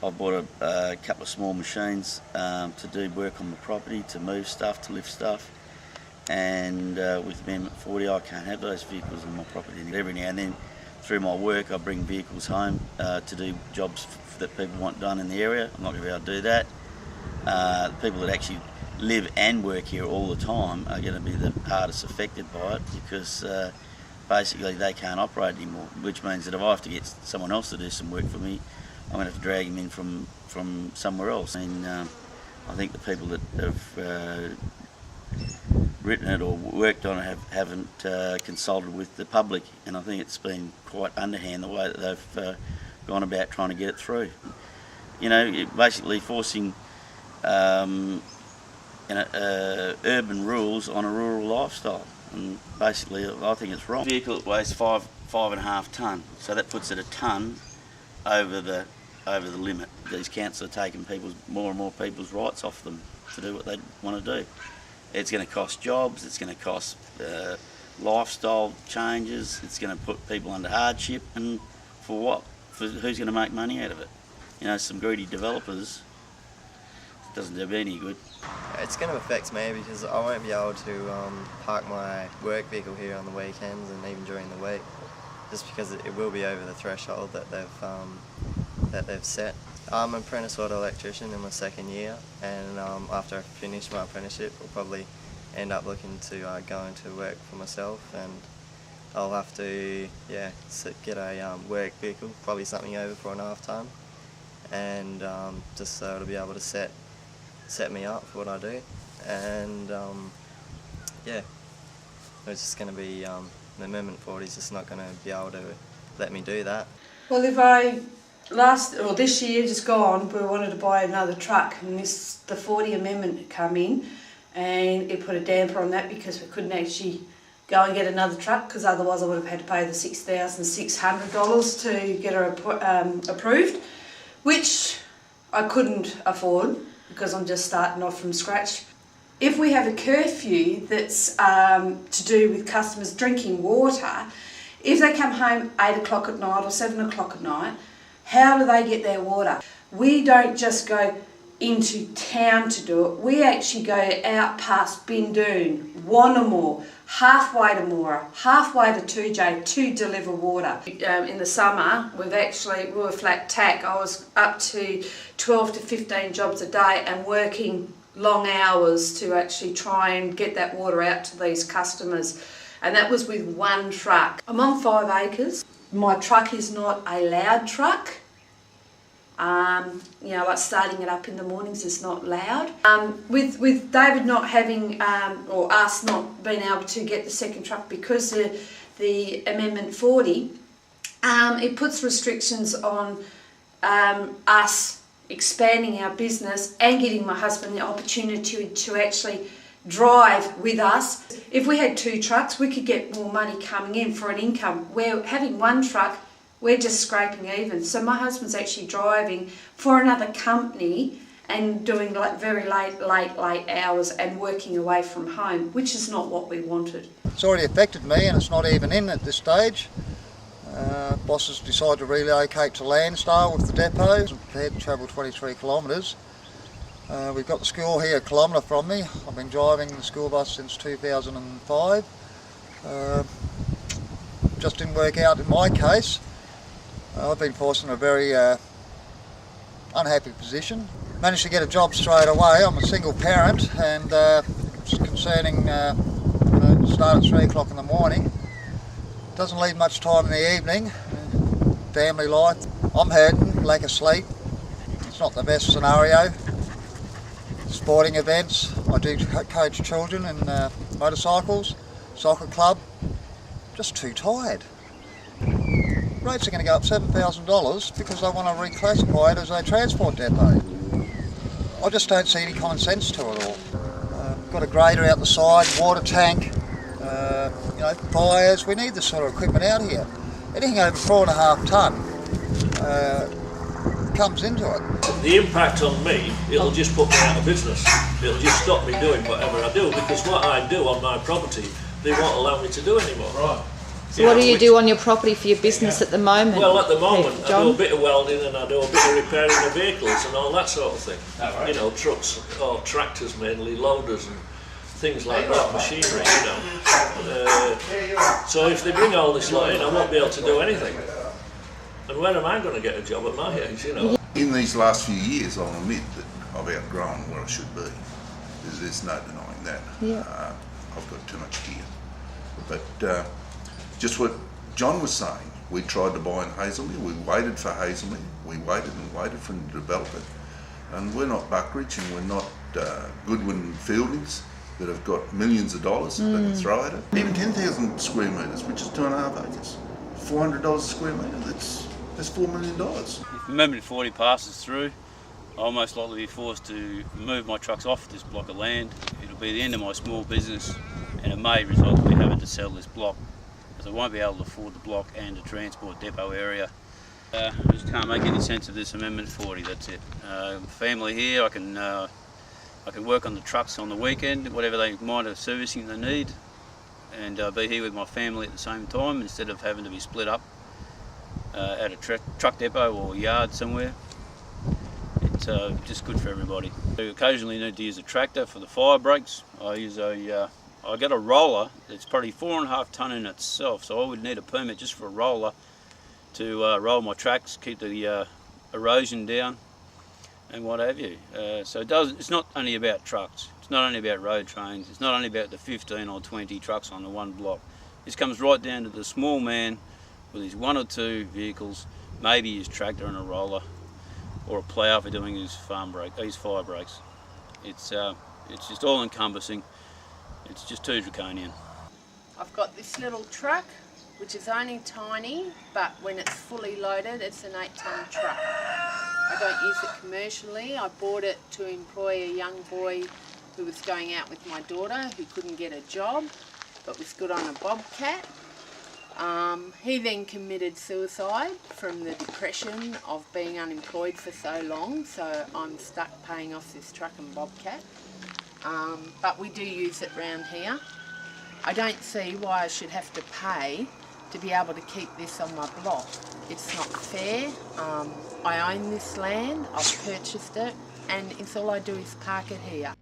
I bought a couple of small machines to do work on the property, to move stuff, to lift stuff. And with Amendment 40, I can't have those vehicles on my property. Every now and then, through my work, I bring vehicles home to do jobs that people want done in the area. I'm not going to be able to do that. The people that actually live and work here all the time are going to be the hardest affected by it, because basically they can't operate anymore, which means that if I have to get someone else to do some work for me, I'm going to have to drag them in from somewhere else. And I think the people that have written it or worked on it haven't consulted with the public, and I think it's been quite underhand the way that they've gone about trying to get it through. You know, basically forcing urban rules on a rural lifestyle, and basically I think it's wrong. A vehicle that weighs 5.5 tonne, so that puts it a tonne over the limit. These councils are taking more and more people's rights off them to do what they want to do. It's going to cost jobs, it's going to cost lifestyle changes, it's going to put people under hardship, and for what? For who's going to make money out of it? You know, some greedy developers. It doesn't do me any good. It's going to affect me because I won't be able to park my work vehicle here on the weekends and even during the week, just because it will be over the threshold that they've set. I'm an apprentice auto electrician in my second year, and after I finish my apprenticeship I'll probably end up looking to go into work for myself, and I'll have to get a work vehicle, probably something over 4.5 tonne, and just so it'll be able to set me up for what I do. And it's just going to be the Amendment 40 is just not going to be able to let me do that. Well, if this year just gone, we wanted to buy another truck, and the 40 amendment come in, and it put a damper on that because we couldn't actually go and get another truck, because otherwise I would have had to pay the $6,600 to get her approved, which I couldn't afford because I'm just starting off from scratch. If we have a curfew that's to do with customers drinking water, if they come home 8 o'clock at night or 7 o'clock at night, how do they get their water? We don't just go into town to do it. We actually go out past Bindoon, Wanamore, halfway to Moora, halfway to 2J to deliver water. In the summer, we were flat tack. I was up to 12 to 15 jobs a day and working long hours to actually try and get that water out to these customers. And that was with one truck. I'm on 5 acres. My truck is not a loud truck. Like starting it up in the mornings is not loud. With David not having, or us not being able to get the second truck because of the Amendment 40, it puts restrictions on us expanding our business and getting my husband the opportunity to actually drive with us. If we had 2 trucks, we could get more money coming in for an income. We're having 1 truck, we're just scraping even. So my husband's actually driving for another company and doing like very late hours and working away from home, which is not what we wanted. It's already affected me, and it's not even in at this stage. Bosses decided to relocate to Lansdale with the depot. I'm prepared to travel 23 kilometres. We've got the school here a kilometre from me. I've been driving the school bus since 2005. Just didn't work out in my case. I've been forced in a very unhappy position. Managed to get a job straight away. I'm a single parent, and it's concerning start at 3 o'clock in the morning. Doesn't leave much time in the evening. Family life. I'm hurting, lack of sleep. It's not the best scenario. Sporting events. I do coach children in motorcycles, soccer club. Just too tired. Rates are going to go up $7,000 because they want to reclassify it as a transport depot. I just don't see any common sense to it all. Got a grader out the side, water tank, fires. We need this sort of equipment out here. Anything over 4.5 tonne comes into it. The impact on me, it'll just put me out of business. It'll just stop me doing whatever I do, because what I do on my property, they won't allow me to do anymore. Right. So what do you do on your property for your business at the moment? Well, at the moment, I John? do a bit of welding and I do a bit of repairing the vehicles and all that sort of thing. You know, trucks or tractors mainly, loaders and things like that, machinery, you know. So if they bring all this lot in, I won't be able to do anything. And when am I going to get a job at my age, you know? In these last few years, I'll admit that I've outgrown where I should be. There's no denying that. Yeah. I've got too much gear. But just what John was saying, we tried to buy in Hazelmere, we waited for Hazelmere, we waited and waited for them to develop it. And we're not Buckridge and we're not Goodwin Fieldings that have got millions of dollars that they can throw at it. Even 10,000 square metres, which is 2.5 acres, $400 a square metre, that's $4 million. If Amendment 40 passes through, I'll most likely be forced to move my trucks off this block of land. It'll be the end of my small business and it may result in me having to sell this block because I won't be able to afford the block and the transport depot area. I just can't make any sense of this Amendment 40, that's it. Family here, I can work on the trucks on the weekend, whatever they might have servicing they need, and be here with my family at the same time instead of having to be split up at a truck depot or yard somewhere. It's just good for everybody. I occasionally need to use a tractor for the fire breaks. I got a roller that's probably 4.5 tonne in itself, so I would need a permit just for a roller to roll my tracks, keep the erosion down and what have you. So it's not only about trucks, it's not only about road trains, it's not only about the 15 or 20 trucks on the one block. This comes right down to the small man with his 1 or 2 vehicles, maybe his tractor and a roller, or a plough for doing his fire breaks. It's just all encompassing. It's just too draconian. I've got this little truck, which is only tiny, but when it's fully loaded, it's an 8-tonne truck. I don't use it commercially. I bought it to employ a young boy who was going out with my daughter who couldn't get a job, but was good on a bobcat. He then committed suicide from the depression of being unemployed for so long, so I'm stuck paying off this truck and bobcat. But we do use it round here. I don't see why I should have to pay to be able to keep this on my block. It's not fair. I own this land, I've purchased it, and all I do is park it here.